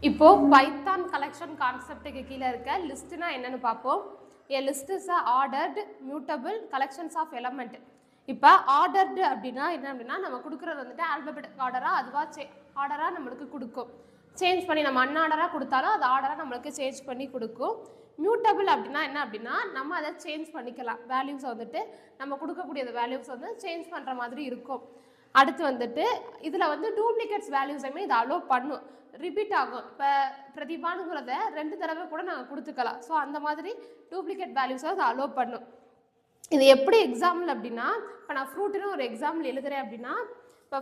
இப்போ Python collection கான்செப்டுக்கு கீழே இருக்க லிஸ்ட்னா என்னன்னு பார்ப்போம். A list is a ordered mutable collections of element. இப்போ ஆர்டர்டு அப்படின்னா என்ன அப்படின்னா நம்ம கொடுக்குறது வந்துட்டு ஆல்பபெட்டிக் ஆர்டராக அதுவாக ஆர்டராக நம்மளுக்கு கொடுக்கும். சேஞ்ச் பண்ணி நம்ம அன்ஆர்டராக கொடுத்தாலும் அது ஆர்டராக நம்மளுக்கு சேஞ்ச் பண்ணி கொடுக்கும். மியூட்டபிள் அப்படின்னா என்ன அப்படின்னா நம்ம அதை சேஞ்ச் பண்ணிக்கலாம். வேல்யூஸை வந்துட்டு நம்ம கொடுக்கக்கூடிய வேல்யூஸ் வந்து சேஞ்ச் பண்ணுற மாதிரி இருக்கும். அடுத்து வந்துட்டு இதில் வந்து டூப்ளிகேட்ஸ் வேல்யூஸையுமே இது அலோவ் பண்ணும். ரிப்பீட் ஆகும். இப்போ பிரதிபானுங்கிறத 2 தடவை கூட நாங்கள் கொடுத்துக்கலாம். ஸோ அந்த மாதிரி டூப்ளிகேட் வேல்யூஸை அது அலோவ் பண்ணும். இது எப்படி எக்ஸாம்பிள் அப்படின்னா இப்போ நான் ஃப்ரூட்டுன்னு ஒரு எக்ஸாம்பிள் எழுதுறேன் அப்படின்னா இப்போ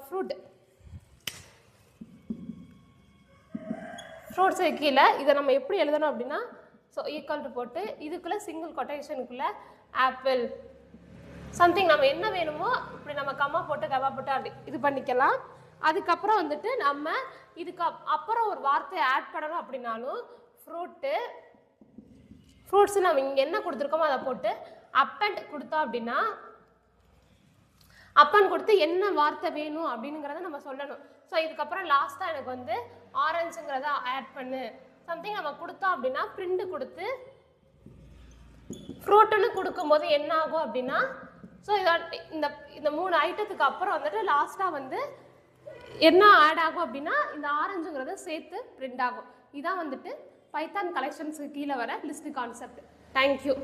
ஃப்ரூட்ஸு கீழே இதை நம்ம எப்படி எழுதணும் அப்படின்னா ஸோ ஈக்குவல் டு போட்டு இதுக்குள்ளே சிங்கிள் கொட்டேஷனுக்குள்ளே ஆப்பிள் சம்திங் நம்ம என்ன வேணுமோ இப்படி நம்ம கம்மா போட்டு அப்படி இது பண்ணிக்கலாம். அதுக்கப்புறம் வந்துட்டு நம்ம இதுக்கு அப்புறம் ஒரு வார்த்தையை ஆட் பண்ணணும் அப்படின்னாலும் ஃப்ரூட்ஸ் நம்ம இங்கே என்ன கொடுத்துருக்கோமோ அதை போட்டு அப்பண்ட் கொடுத்தோம் அப்படின்னா அப்பன் கொடுத்து என்ன வார்த்தை வேணும் அப்படிங்கிறத நம்ம சொல்லணும். ஸோ இதுக்கப்புறம் லாஸ்ட்டாக எனக்கு வந்து ஆரஞ்சுங்கிறத ஆட் பண்ணு சம்திங் நம்ம கொடுத்தோம் அப்படின்னா பிரிண்ட் கொடுத்து ஃப்ரூட்டுன்னு கொடுக்கும்போது என்ன ஆகும் அப்படின்னா ஸோ இந்த 3 ஐட்டத்துக்கு அப்புறம் வந்துட்டு லாஸ்ட்டாக வந்து என்ன ஆட் ஆகும் அப்படின்னா இந்த ஆரஞ்சுங்கிறத சேர்த்து பிரிண்ட் ஆகும். இதான் வந்துட்டு பைத்தான் கலெக்ஷன்ஸுக்கு கீழே வர லிஸ்ட் கான்செப்ட். தேங்க்யூ.